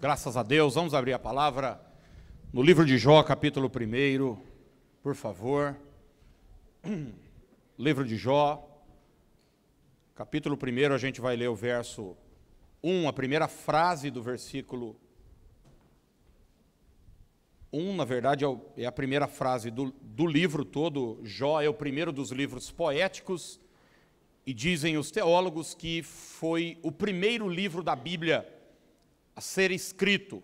Graças a Deus, vamos abrir a palavra no livro de Jó, capítulo 1, por favor. Livro de Jó, capítulo 1, a gente vai ler o verso 1, a primeira frase do versículo 1, na verdade é a primeira frase do livro todo. Jó é o primeiro dos livros poéticos, e dizem os teólogos que foi o primeiro livro da Bíblia a ser escrito.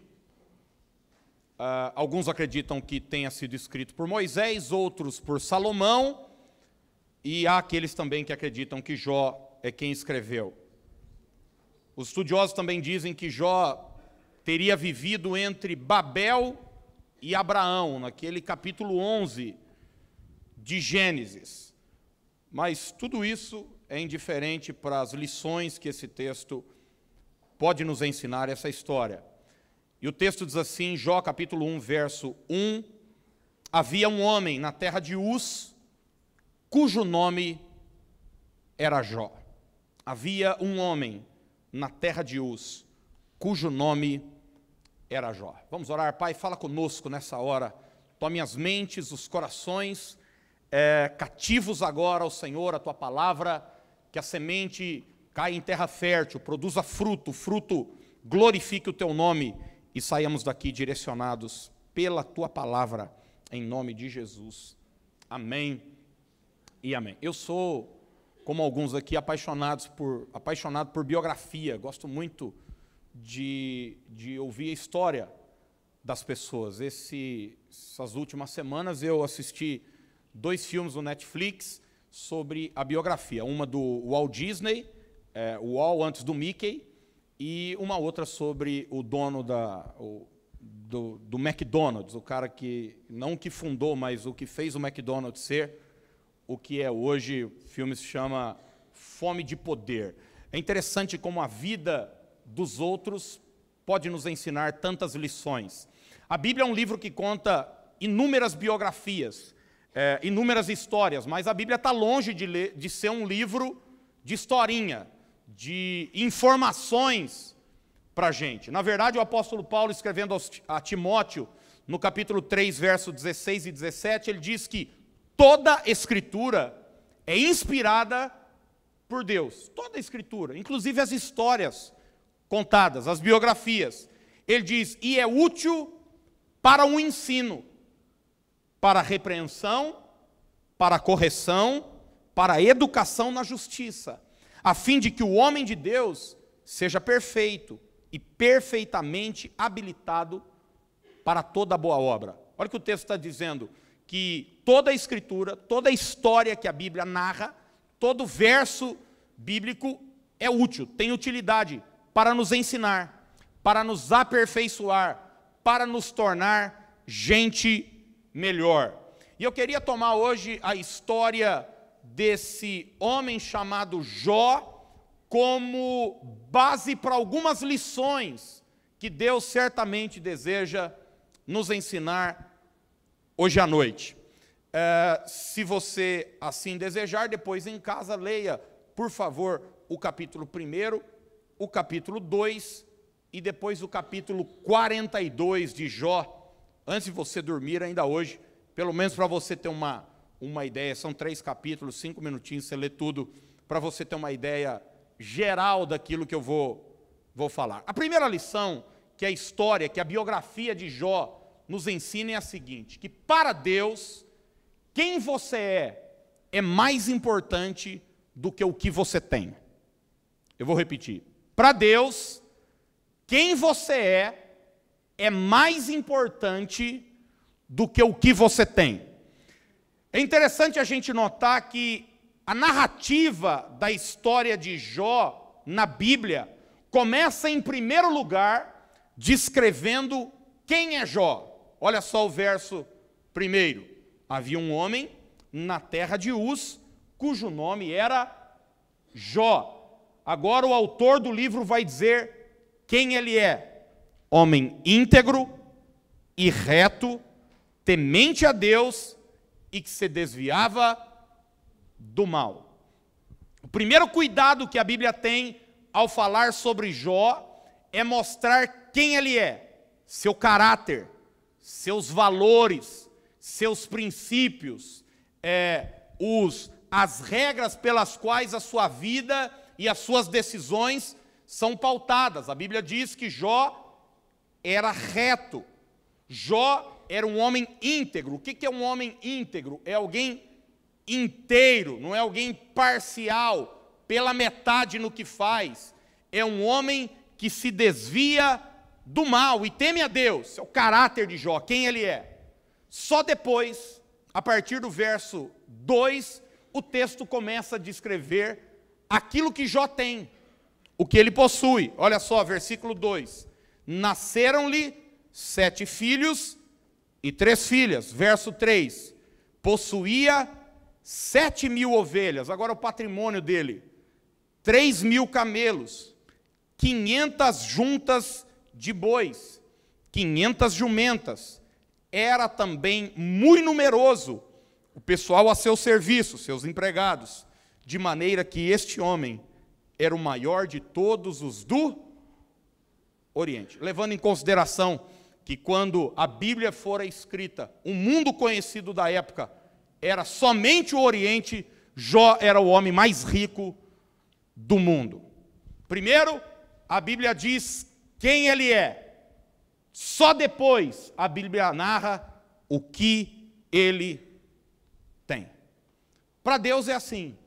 Alguns acreditam que tenha sido escrito por Moisés, outros por Salomão, e há aqueles também que acreditam que Jó é quem escreveu. Os estudiosos também dizem que Jó teria vivido entre Babel e Abraão, naquele capítulo 11 de Gênesis. Mas tudo isso é indiferente para as lições que esse texto pode nos ensinar, essa história. E o texto diz assim, Jó capítulo 1, verso 1, havia um homem na terra de Uz, cujo nome era Jó. Havia um homem na terra de Uz, cujo nome era Jó. Vamos orar. Pai, fala conosco nessa hora. Tome as mentes, os corações cativos agora ao Senhor, a Tua palavra, que a semente caia em terra fértil, produza fruto, o fruto glorifique o Teu nome, e saímos daqui direcionados pela Tua palavra, em nome de Jesus. Amém e amém. Eu sou, como alguns aqui, apaixonado por biografia. Gosto muito de ouvir a história das pessoas. Essas últimas semanas eu assisti 2 filmes no Netflix sobre a biografia. Uma do Walt Disney, o Walt antes do Mickey, e uma outra sobre o dono do McDonald's, o cara que, não que fundou, mas o que fez o McDonald's ser o que é hoje. O filme se chama Fome de Poder. É interessante como a vida dos outros pode nos ensinar tantas lições. A Bíblia é um livro que conta inúmeras biografias, inúmeras histórias, mas a Bíblia está longe de ser um livro de historinha, de informações para a gente. Na verdade, o apóstolo Paulo, escrevendo a Timóteo, no capítulo 3, versos 16 e 17, ele diz que toda Escritura é inspirada por Deus. Toda a Escritura, inclusive as histórias contadas, as biografias. Ele diz, e é útil para o ensino, para a repreensão, para a correção, para a educação na justiça, a fim de que o homem de Deus seja perfeito e perfeitamente habilitado para toda boa obra. Olha o que o texto está dizendo, que toda a Escritura, toda a história que a Bíblia narra, todo verso bíblico é útil, tem utilidade para nos ensinar, para nos aperfeiçoar, para nos tornar gente melhor. E eu queria tomar hoje a história desse homem chamado Jó como base para algumas lições que Deus certamente deseja nos ensinar hoje à noite. Se você assim desejar, depois em casa leia, por favor, o capítulo 1, o capítulo 2 e depois o capítulo 42 de Jó, antes de você dormir ainda hoje, pelo menos para você ter uma ideia. São 3 capítulos, 5 minutinhos, você lê tudo, para você ter uma ideia geral daquilo que eu vou falar. A primeira lição que a história, que a biografia de Jó nos ensina é a seguinte, que para Deus, quem você é mais importante do que o que você tem. Eu vou repetir. Para Deus, quem você é mais importante do que o que você tem. É interessante a gente notar que a narrativa da história de Jó na Bíblia começa em primeiro lugar descrevendo quem é Jó. Olha só o verso 1. Havia um homem na terra de Uz, cujo nome era Jó. Agora o autor do livro vai dizer quem ele é. Homem íntegro e reto, temente a Deus e que se desviava do mal. O primeiro cuidado que a Bíblia tem ao falar sobre Jó é mostrar quem ele é, seu caráter, seus valores, seus princípios, as regras pelas quais a sua vida e as suas decisões são pautadas. A Bíblia diz que Jó era reto, Jó era um homem íntegro. O que é um homem íntegro? É alguém inteiro, não é alguém parcial, pela metade no que faz. É um homem que se desvia do mal e teme a Deus. É o caráter de Jó, quem ele é. Só depois, a partir do verso 2, o texto começa a descrever aquilo que Jó tem, o que ele possui. Olha só, versículo 2. Nasceram-lhe 7 filhos e 3 filhas. Verso 3. Possuía 7.000 ovelhas. Agora o patrimônio dele. 3.000 camelos. 500 juntas de bois. 500 jumentas. Era também muito numeroso o pessoal a seu serviço, seus empregados. De maneira que este homem era o maior de todos os do Oriente. Levando em consideração que quando a Bíblia fora escrita, o mundo conhecido da época era somente o Oriente, Jó era o homem mais rico do mundo. Primeiro, a Bíblia diz quem ele é. Só depois a Bíblia narra o que ele tem. Para Deus é assim.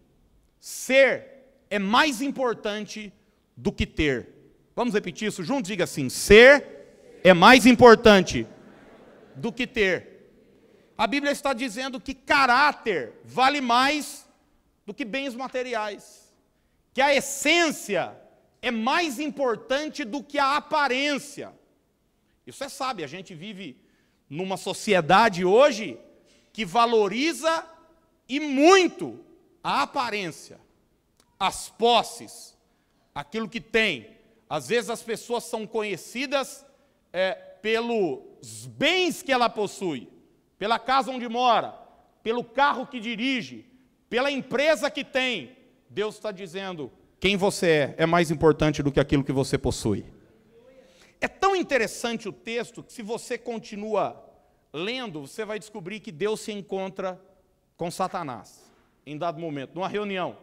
Ser é mais importante do que ter. Vamos repetir isso juntos? Diga assim: ser é mais importante do que ter. A Bíblia está dizendo que caráter vale mais do que bens materiais. Que a essência é mais importante do que a aparência. Isso é sábio. A gente vive numa sociedade hoje que valoriza e muito a aparência, as posses, aquilo que tem. Às vezes as pessoas são conhecidas pelos bens que ela possui, pela casa onde mora, pelo carro que dirige, pela empresa que tem. Deus está dizendo, quem você é mais importante do que aquilo que você possui. É tão interessante o texto que se você continua lendo, você vai descobrir que Deus se encontra com Satanás, em dado momento, numa reunião.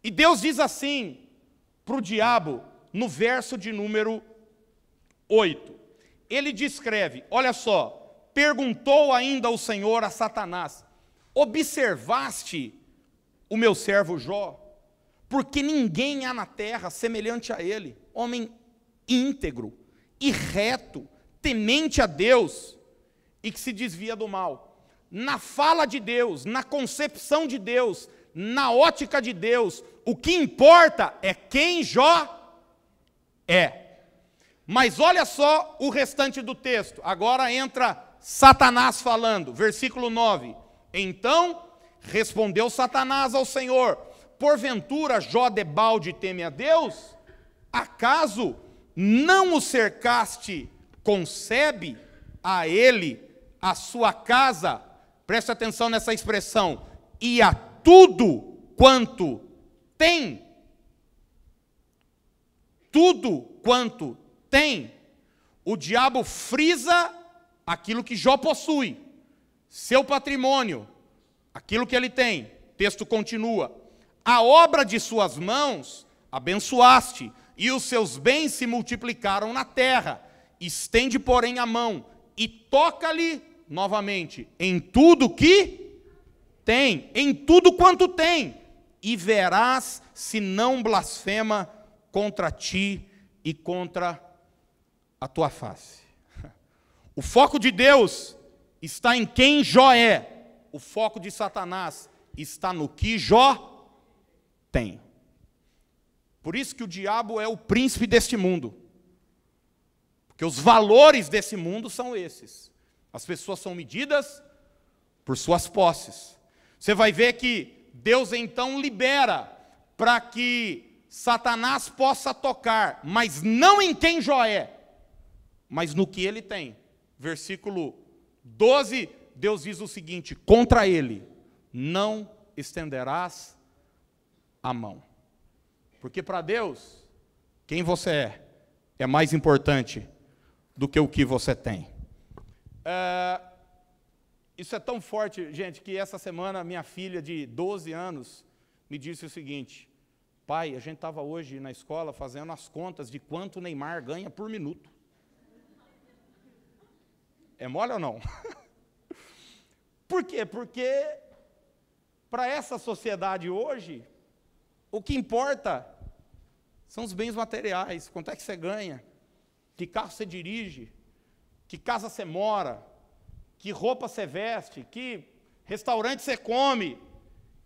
E Deus diz assim para o diabo, no verso de número 8. Ele descreve, olha só, perguntou ainda o Senhor a Satanás, observaste o meu servo Jó? Porque ninguém há na terra semelhante a ele, homem íntegro e reto, temente a Deus e que se desvia do mal. Na fala de Deus, na concepção de Deus, na ótica de Deus, o que importa é quem Jó é. Mas olha só o restante do texto. Agora entra Satanás falando, versículo 9. Então respondeu Satanás ao Senhor, porventura Jó debalde teme a Deus? Acaso não o cercaste, concebe a ele, a sua casa, preste atenção nessa expressão, e a tudo quanto tem? Tudo quanto tem. O diabo frisa aquilo que Jó possui, seu patrimônio, aquilo que ele tem. O texto continua. A obra de suas mãos abençoaste, e os seus bens se multiplicaram na terra. Estende, porém, a mão, e toca-lhe, novamente, em tudo que tem, em tudo quanto tem, e verás se não blasfema contra ti e contra a tua face. O foco de Deus está em quem Jó é. O foco de Satanás está no que Jó tem. Por isso que o diabo é o príncipe deste mundo. Porque os valores desse mundo são esses. As pessoas são medidas por suas posses. Você vai ver que Deus então libera para que Satanás possa tocar, mas não em quem Jó é, mas no que ele tem. Versículo 12, Deus diz o seguinte: contra ele não estenderás a mão. Porque para Deus, quem você é é mais importante do que o que você tem. Isso é tão forte, gente, que essa semana minha filha de 12 anos me disse o seguinte: pai, a gente estava hoje na escola fazendo as contas de quanto o Neymar ganha por minuto. É mole ou não? Por quê? Porque para essa sociedade hoje, o que importa são os bens materiais. Quanto é que você ganha? Que carro você dirige? Que casa você mora? Que roupa você veste? Que restaurante você come?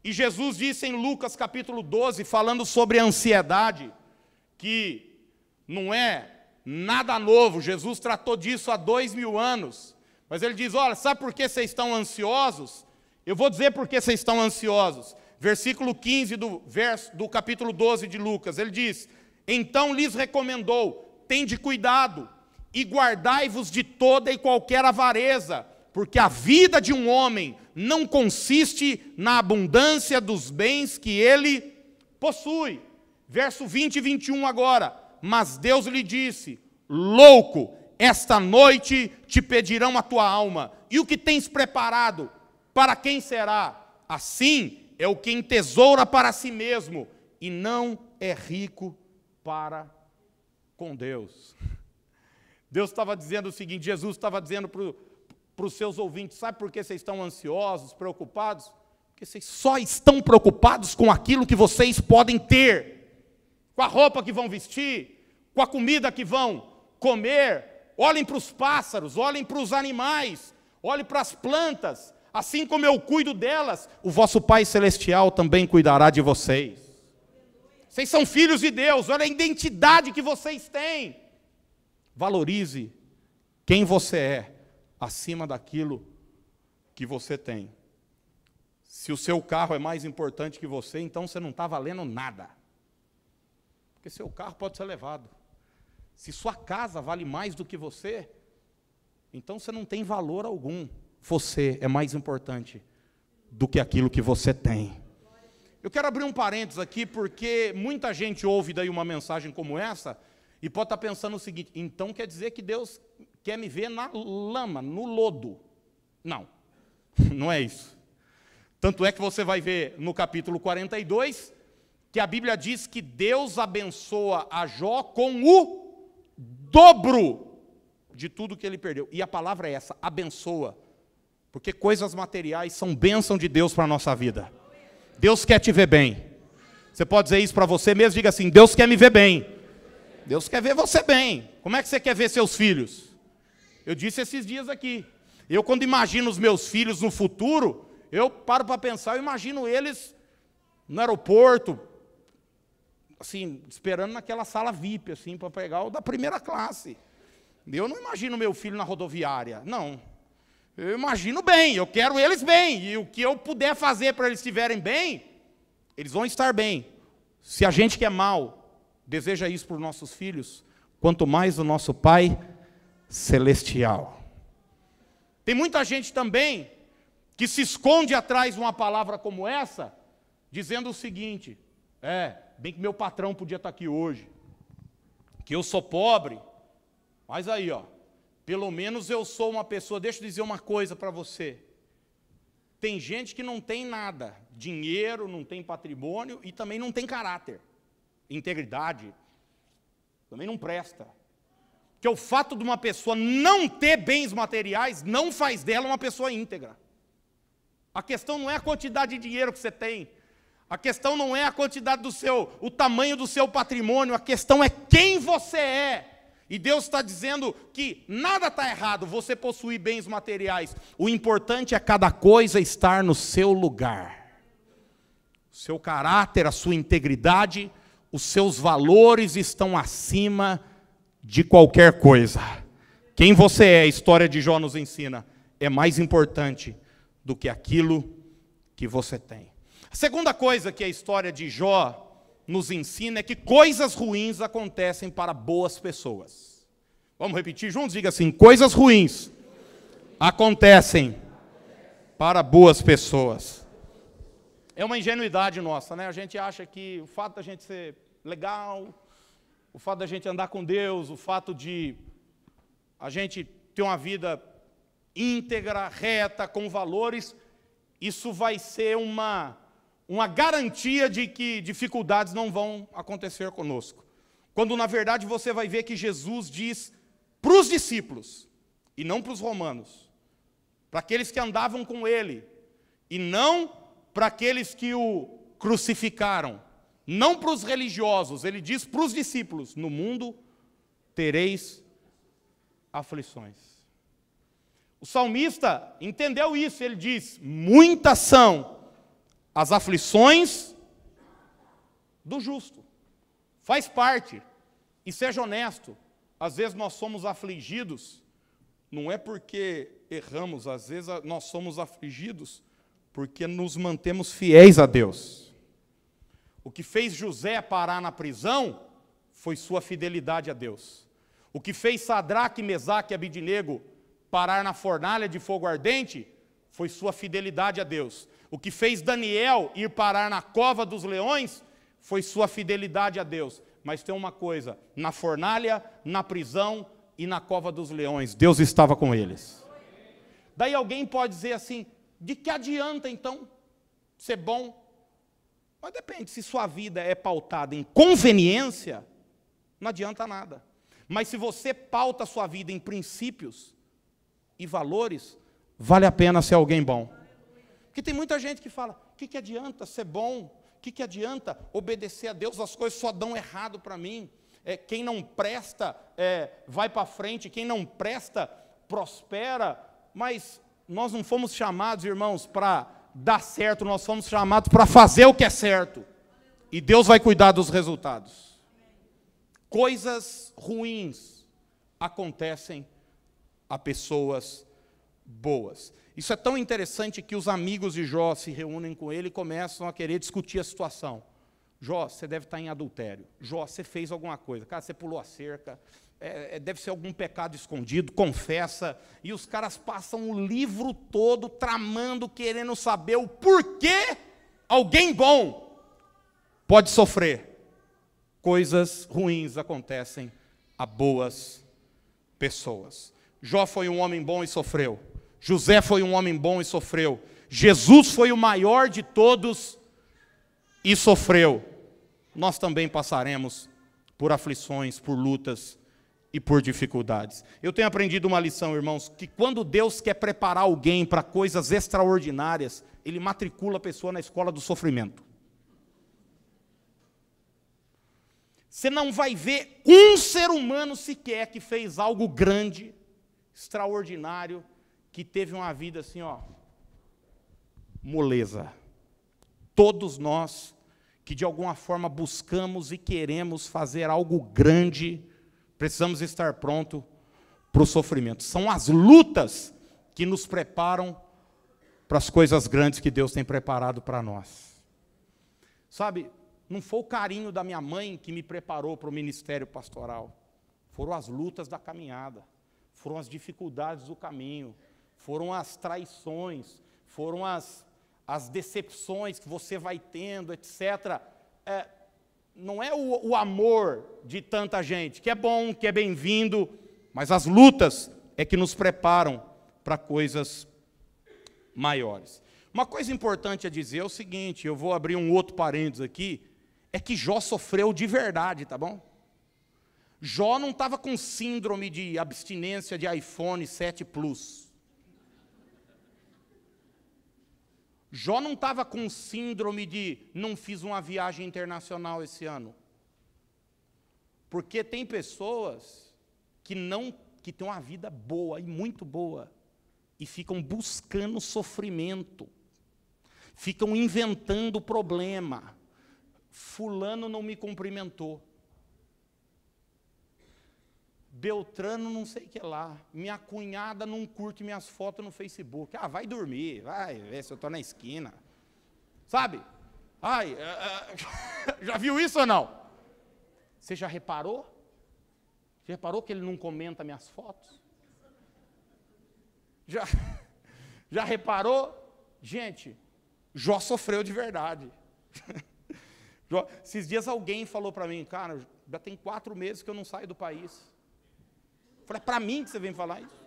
E Jesus disse em Lucas capítulo 12, falando sobre a ansiedade, que não é nada novo, Jesus tratou disso há 2000 anos, mas ele diz, olha, sabe por que vocês estão ansiosos? Eu vou dizer por que vocês estão ansiosos. Versículo 15 do capítulo 12 de Lucas, ele diz, então lhes recomendou, tende cuidado e guardai-vos de toda e qualquer avareza, porque a vida de um homem não consiste na abundância dos bens que ele possui. Verso 20 e 21 agora. Mas Deus lhe disse, louco, esta noite te pedirão a tua alma, e o que tens preparado, para quem será? Assim é o que entesoura para si mesmo, e não é rico para com Deus. Deus estava dizendo o seguinte, Jesus estava dizendo para os seus ouvintes, sabe por que vocês estão ansiosos, preocupados? Porque vocês só estão preocupados com aquilo que vocês podem ter, com a roupa que vão vestir, com a comida que vão comer. Olhem para os pássaros, olhem para os animais, olhem para as plantas, assim como eu cuido delas, o vosso Pai Celestial também cuidará de vocês. Vocês são filhos de Deus, olha a identidade que vocês têm. Valorize quem você é, acima daquilo que você tem. Se o seu carro é mais importante que você, então você não está valendo nada. Porque seu carro pode ser levado. Se sua casa vale mais do que você, então você não tem valor algum. Você é mais importante do que aquilo que você tem. Eu quero abrir um parênteses aqui, porque muita gente ouve daí uma mensagem como essa, e pode estar pensando o seguinte, então quer dizer que Deus quer me ver na lama, no lodo. Não, não é isso. Tanto é que você vai ver no capítulo 42, que a Bíblia diz que Deus abençoa a Jó com o dobro de tudo que ele perdeu. E a palavra é essa, abençoa. Porque coisas materiais são bênção de Deus para a nossa vida. Deus quer te ver bem. Você pode dizer isso para você mesmo, diga assim, Deus quer me ver bem. Deus quer ver você bem. Como é que você quer ver seus filhos? Eu disse esses dias aqui. Eu, quando imagino os meus filhos no futuro, eu paro para pensar, eu imagino eles no aeroporto, assim, esperando naquela sala VIP, assim, para pegar o da primeira classe. Eu não imagino meu filho na rodoviária, não. Eu imagino bem, eu quero eles bem, e o que eu puder fazer para eles estiverem bem, eles vão estar bem. Se a gente que é mal deseja isso para os nossos filhos, quanto mais o nosso Pai Celestial. Tem muita gente também que se esconde atrás de uma palavra como essa, dizendo o seguinte, bem que meu patrão podia estar aqui hoje, que eu sou pobre, mas aí, ó, pelo menos eu sou uma pessoa, deixa eu dizer uma coisa para você, tem gente que não tem nada, dinheiro, não tem patrimônio e também não tem caráter, integridade, também não presta. Porque o fato de uma pessoa não ter bens materiais não faz dela uma pessoa íntegra. A questão não é a quantidade de dinheiro que você tem, a questão não é a quantidade o tamanho do seu patrimônio, a questão é quem você é. E Deus está dizendo que nada está errado, você possuir bens materiais. O importante é cada coisa estar no seu lugar. O seu caráter, a sua integridade, os seus valores estão acima de qualquer coisa. Quem você é, a história de Jó nos ensina, é mais importante do que aquilo que você tem. A segunda coisa que a história de Jó nos ensina é que coisas ruins acontecem para boas pessoas. Vamos repetir juntos? Diga assim, coisas ruins acontecem para boas pessoas. É uma ingenuidade nossa, né? A gente acha que o fato da gente ser legal, o fato da gente andar com Deus, o fato de a gente ter uma vida íntegra, reta, com valores, isso vai ser uma garantia de que dificuldades não vão acontecer conosco. Quando, na verdade, você vai ver que Jesus diz para os discípulos, e não para os romanos, para aqueles que andavam com ele, e não para aqueles que o crucificaram, não para os religiosos, ele diz para os discípulos, no mundo tereis aflições. O salmista entendeu isso, ele diz, muitas são as aflições do justo. Faz parte, e seja honesto, às vezes nós somos afligidos, não é porque erramos, às vezes nós somos afligidos porque nos mantemos fiéis a Deus. O que fez José parar na prisão foi sua fidelidade a Deus. O que fez Sadraque, Mesaque e Abidnego parar na fornalha de fogo ardente foi sua fidelidade a Deus. O que fez Daniel ir parar na cova dos leões foi sua fidelidade a Deus. Mas tem uma coisa, na fornalha, na prisão e na cova dos leões, Deus estava com eles. Daí alguém pode dizer assim, de que adianta então ser bom? Mas depende, se sua vida é pautada em conveniência, não adianta nada. Mas se você pauta a sua vida em princípios e valores, vale a pena ser alguém bom. Porque tem muita gente que fala, o que adianta ser bom? O que adianta obedecer a Deus? As coisas só dão errado para mim. Quem não presta vai para frente, quem não presta prospera. Mas nós não fomos chamados, irmãos, para dar certo, nós fomos chamados para fazer o que é certo. E Deus vai cuidar dos resultados. Coisas ruins acontecem a pessoas boas. Isso é tão interessante que os amigos de Jó se reúnem com ele e começam a querer discutir a situação. Jó, você deve estar em adultério. Jó, você fez alguma coisa. Cara, você pulou a cerca. Deve ser algum pecado escondido, confessa. E os caras passam o livro todo tramando, querendo saber o porquê alguém bom pode sofrer. Coisas ruins acontecem a boas pessoas. Jó foi um homem bom e sofreu. José foi um homem bom e sofreu. Jesus foi o maior de todos e sofreu. Nós também passaremos por aflições, por lutas e por dificuldades. Eu tenho aprendido uma lição, irmãos, que quando Deus quer preparar alguém para coisas extraordinárias, Ele matricula a pessoa na escola do sofrimento. Você não vai ver um ser humano sequer que fez algo grande, extraordinário, que teve uma vida assim, moleza. Todos nós que de alguma forma buscamos e queremos fazer algo grande, precisamos estar pronto para o sofrimento. São as lutas que nos preparam para as coisas grandes que Deus tem preparado para nós. Sabe, não foi o carinho da minha mãe que me preparou para o ministério pastoral. Foram as lutas da caminhada, foram as dificuldades do caminho, foram as traições, foram as decepções que você vai tendo, etc. Não é o amor de tanta gente, que é bom, que é bem-vindo, mas as lutas é que nos preparam para coisas maiores. Uma coisa importante a dizer é o seguinte, eu vou abrir um outro parênteses aqui, é que Jó sofreu de verdade, tá bom? Jó não estava com síndrome de abstinência de iPhone 7 Plus. Jó não estava com síndrome de não fiz uma viagem internacional esse ano. Porque tem pessoas que têm uma vida boa e muito boa e ficam buscando sofrimento, ficam inventando problema. Fulano não me cumprimentou. Beltrano não sei o que lá, minha cunhada não curte minhas fotos no Facebook. Vai dormir, vai ver se eu estou na esquina. Sabe? Já viu isso ou não? Você já reparou? Já reparou que ele não comenta minhas fotos? Já reparou? Gente, Jó sofreu de verdade. Esses dias alguém falou para mim, cara, já tem 4 meses que eu não saio do país. Eu falei, é para mim que você vem falar isso?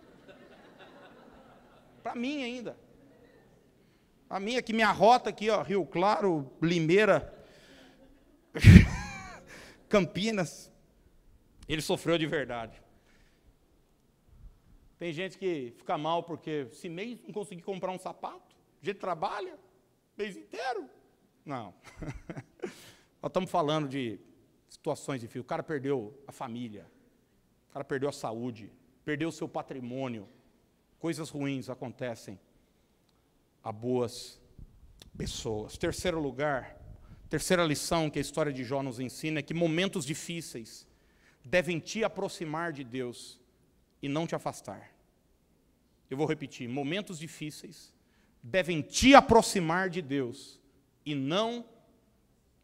Para mim ainda. A minha aqui, minha rota aqui, ó, Rio Claro, Limeira, Campinas, ele sofreu de verdade. Tem gente que fica mal porque esse mês não consegui comprar um sapato, a gente trabalha o mês inteiro. Não. Nós estamos falando de situações difíceis. O cara perdeu a família, o cara perdeu a saúde, perdeu o seu patrimônio. Coisas ruins acontecem a boas pessoas. Terceiro lugar, terceira lição que a história de Jó nos ensina é que momentos difíceis devem te aproximar de Deus e não te afastar. Eu vou repetir, momentos difíceis devem te aproximar de Deus e não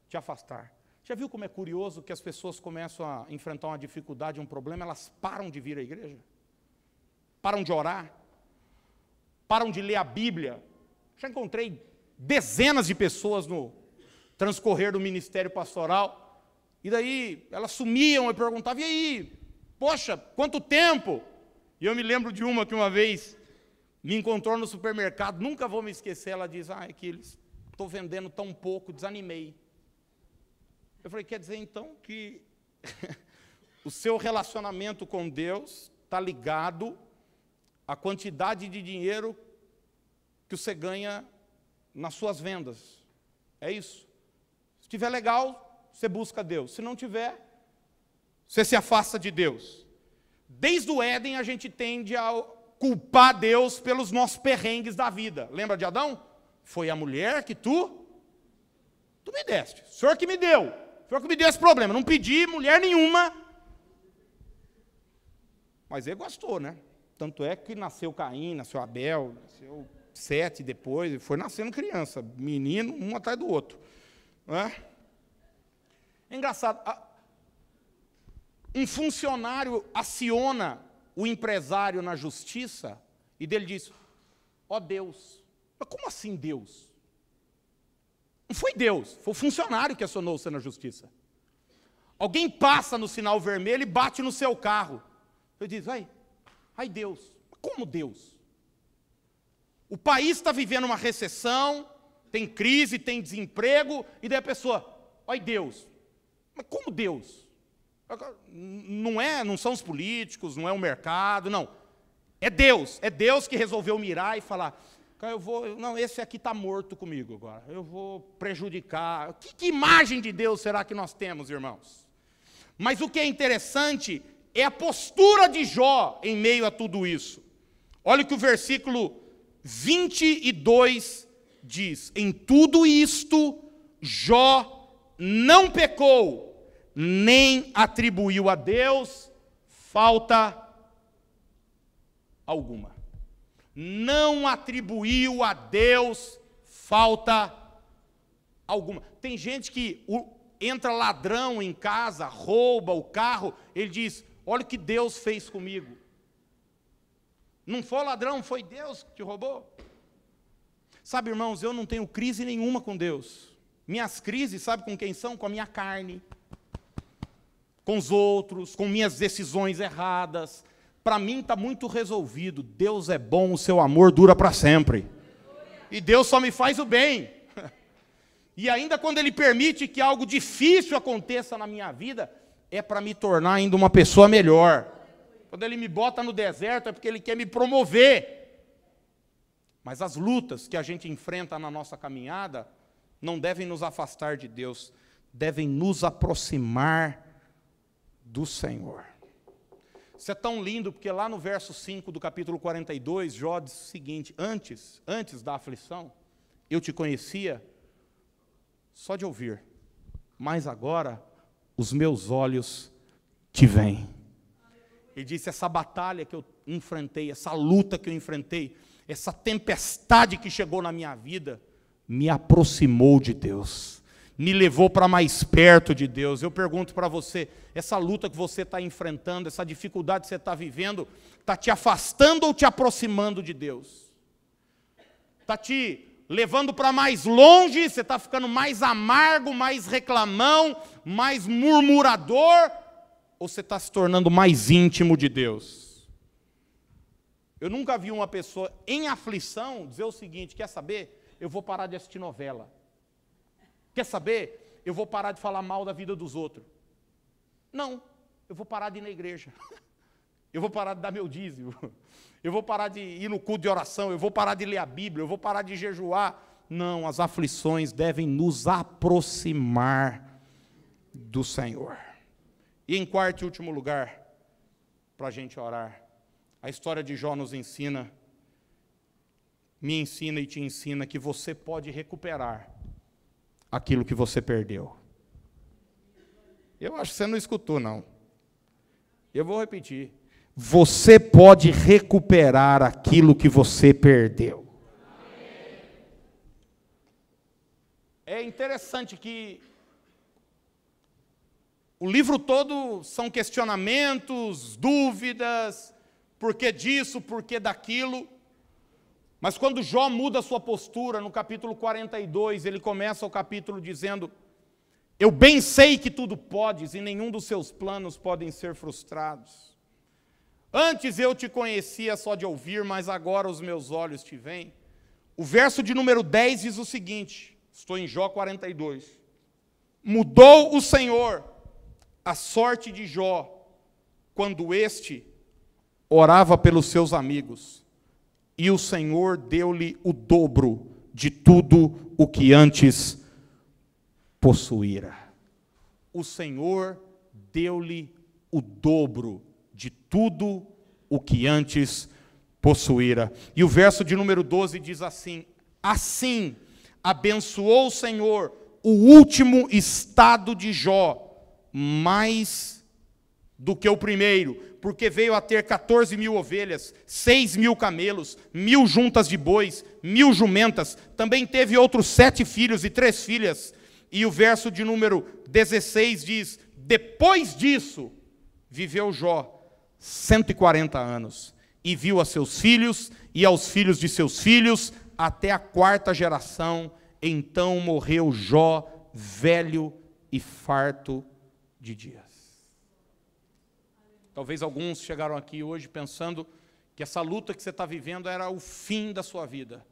te afastar. Já viu como é curioso que as pessoas começam a enfrentar uma dificuldade, um problema, elas param de vir à igreja? Param de orar? Param de ler a Bíblia? Já encontrei dezenas de pessoas no transcorrer do ministério pastoral, e daí elas sumiam e perguntavam, e aí, poxa, quanto tempo? E eu me lembro de uma que uma vez me encontrou no supermercado, nunca vou me esquecer, ela diz, é que estou vendendo tão pouco, desanimei. Eu falei, quer dizer então que o seu relacionamento com Deus está ligado à quantidade de dinheiro que você ganha nas suas vendas. É isso. Se estiver legal, você busca Deus. Se não tiver, você se afasta de Deus. Desde o Éden, a gente tende a culpar Deus pelos nossos perrengues da vida. Lembra de Adão? Foi a mulher que tu me deste. O Senhor que me deu. O Senhor que me deu esse problema. Não pedi mulher nenhuma. Mas ele gostou, né? Tanto é que nasceu Caim, nasceu Abel, nasceu Sete depois, foi nascendo criança, menino, um atrás do outro. Não é? É engraçado, um funcionário aciona o empresário na justiça e dele diz, ó Deus, mas como assim Deus? Não foi Deus, foi o funcionário que acionou você na justiça. Alguém passa no sinal vermelho e bate no seu carro. Ele diz, ai Deus, como Deus? O país está vivendo uma recessão, tem crise, tem desemprego, e daí a pessoa, ai Deus, mas como Deus? Não são os políticos, não é o mercado, não. É Deus que resolveu mirar e falar, não, esse aqui está morto comigo agora, eu vou prejudicar. Que imagem de Deus será que nós temos, irmãos? Mas o que é interessante é a postura de Jó em meio a tudo isso. Olha o que o versículo 22 diz, em tudo isto, Jó não pecou, nem atribuiu a Deus falta alguma. Não atribuiu a Deus falta alguma. Tem gente que entra ladrão em casa, rouba o carro, ele diz, olha o que Deus fez comigo. Não foi ladrão, foi Deus que te roubou. Sabe, irmãos, eu não tenho crise nenhuma com Deus. Minhas crises, sabe com quem são? Com a minha carne, com os outros, com minhas decisões erradas. Para mim está muito resolvido. Deus é bom, o seu amor dura para sempre. E Deus só me faz o bem. E ainda quando Ele permite que algo difícil aconteça na minha vida, é para me tornar ainda uma pessoa melhor. Quando Ele me bota no deserto, é porque Ele quer me promover. Mas as lutas que a gente enfrenta na nossa caminhada não devem nos afastar de Deus, devem nos aproximar do Senhor. Isso é tão lindo, porque lá no verso 5 do capítulo 42, Jó diz o seguinte, antes da aflição, eu te conhecia só de ouvir, mas agora os meus olhos te veem. Ele disse, essa batalha que eu enfrentei, essa luta que eu enfrentei, essa tempestade que chegou na minha vida, me aproximou de Deus, me levou para mais perto de Deus. Eu pergunto para você, essa luta que você está enfrentando, essa dificuldade que você está vivendo, está te afastando ou te aproximando de Deus? Está te levando para mais longe, você está ficando mais amargo, mais reclamão, mais murmurador, ou você está se tornando mais íntimo de Deus? Eu nunca vi uma pessoa em aflição dizer o seguinte: quer saber? Eu vou parar de assistir novela. Quer saber? Eu vou parar de falar mal da vida dos outros. Não, eu vou parar de ir na igreja. Eu vou parar de dar meu dízimo. Eu vou parar de ir no culto de oração. Eu vou parar de ler a Bíblia. Eu vou parar de jejuar. Não, as aflições devem nos aproximar do Senhor. E em quarto e último lugar, para a gente orar, a história de Jó nos ensina, me ensina e te ensina que você pode recuperar aquilo que você perdeu. Eu acho que você não escutou, não. Eu vou repetir. Você pode recuperar aquilo que você perdeu. É interessante que o livro todo são questionamentos, dúvidas, por que disso, por que daquilo. Mas quando Jó muda a sua postura, no capítulo 42, ele começa o capítulo dizendo: eu bem sei que tudo podes e nenhum dos seus planos podem ser frustrados. Antes eu te conhecia só de ouvir, mas agora os meus olhos te veem. O verso de número 10 diz o seguinte, estou em Jó 42. Mudou o Senhor a sorte de Jó, quando este orava pelos seus amigos, e o Senhor deu-lhe o dobro de tudo o que antes possuíra. O Senhor deu-lhe o dobro de tudo o que antes possuíra. E o verso de número 12 diz assim: assim abençoou o Senhor o último estado de Jó, mais do que o primeiro, porque veio a ter 14.000 ovelhas, 6.000 camelos, 1.000 juntas de bois, 1.000 jumentas. Também teve outros 7 filhos e 3 filhas. E o verso de número 16 diz: depois disso, viveu Jó 140 anos, e viu a seus filhos e aos filhos de seus filhos, até a 4ª geração. Então morreu Jó, velho e farto de dias. Talvez alguns chegaram aqui hoje pensando que essa luta que você está vivendo era o fim da sua vida.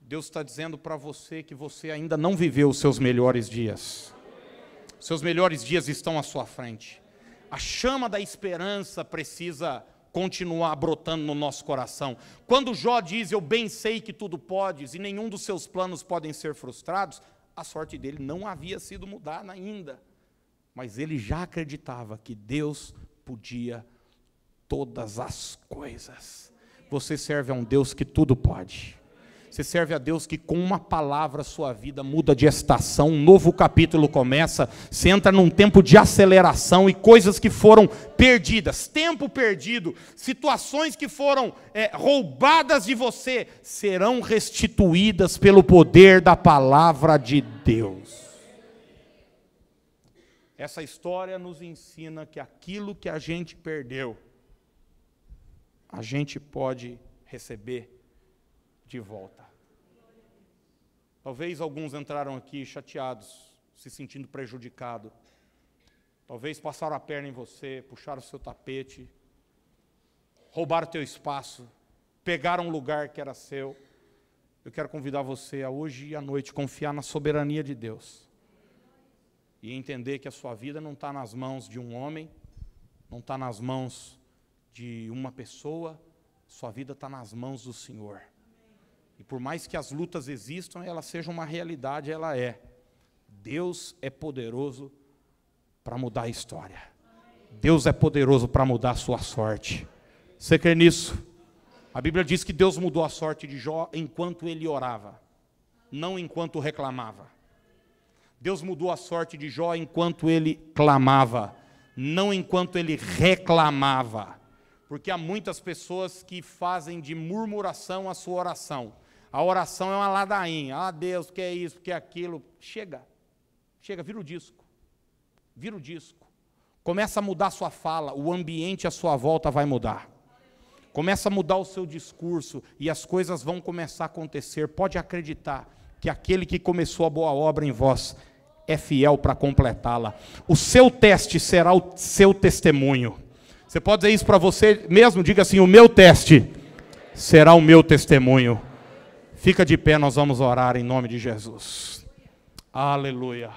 Deus está dizendo para você que você ainda não viveu os seus melhores dias. Seus melhores dias estão à sua frente. A chama da esperança precisa continuar brotando no nosso coração. Quando Jó diz: eu bem sei que tudo podes e nenhum dos seus planos podem ser frustrados, a sorte dele não havia sido mudada ainda. Mas ele já acreditava que Deus podia todas as coisas. Você serve a um Deus que tudo pode. Você serve a Deus que com uma palavra sua vida muda de estação, um novo capítulo começa, você entra num tempo de aceleração e coisas que foram perdidas, tempo perdido, situações que foram roubadas de você, serão restituídas pelo poder da palavra de Deus. Essa história nos ensina que aquilo que a gente perdeu, a gente pode receber de volta. Talvez alguns entraram aqui chateados, se sentindo prejudicados. Talvez passaram a perna em você, puxaram o seu tapete, roubaram o teu espaço, pegaram um lugar que era seu. Eu quero convidar você a hoje e à noite confiar na soberania de Deus e entender que a sua vida não está nas mãos de um homem, não está nas mãos de uma pessoa, sua vida está nas mãos do Senhor. E por mais que as lutas existam, elas sejam uma realidade, ela é. Deus é poderoso para mudar a história. Deus é poderoso para mudar a sua sorte. Você crê nisso? A Bíblia diz que Deus mudou a sorte de Jó enquanto ele orava, não enquanto reclamava. Deus mudou a sorte de Jó enquanto ele clamava, não enquanto ele reclamava. Porque há muitas pessoas que fazem de murmuração a sua oração. A oração é uma ladainha. Ah, Deus, que é isso, que é aquilo. Chega, vira o disco. Vira o disco. Começa a mudar a sua fala, o ambiente à sua volta vai mudar. Começa a mudar o seu discurso e as coisas vão começar a acontecer. Pode acreditar que aquele que começou a boa obra em vós é fiel para completá-la. O seu teste será o seu testemunho. Você pode dizer isso para você mesmo? Diga assim: o meu teste será o meu testemunho. Fica de pé, nós vamos orar em nome de Jesus. Aleluia.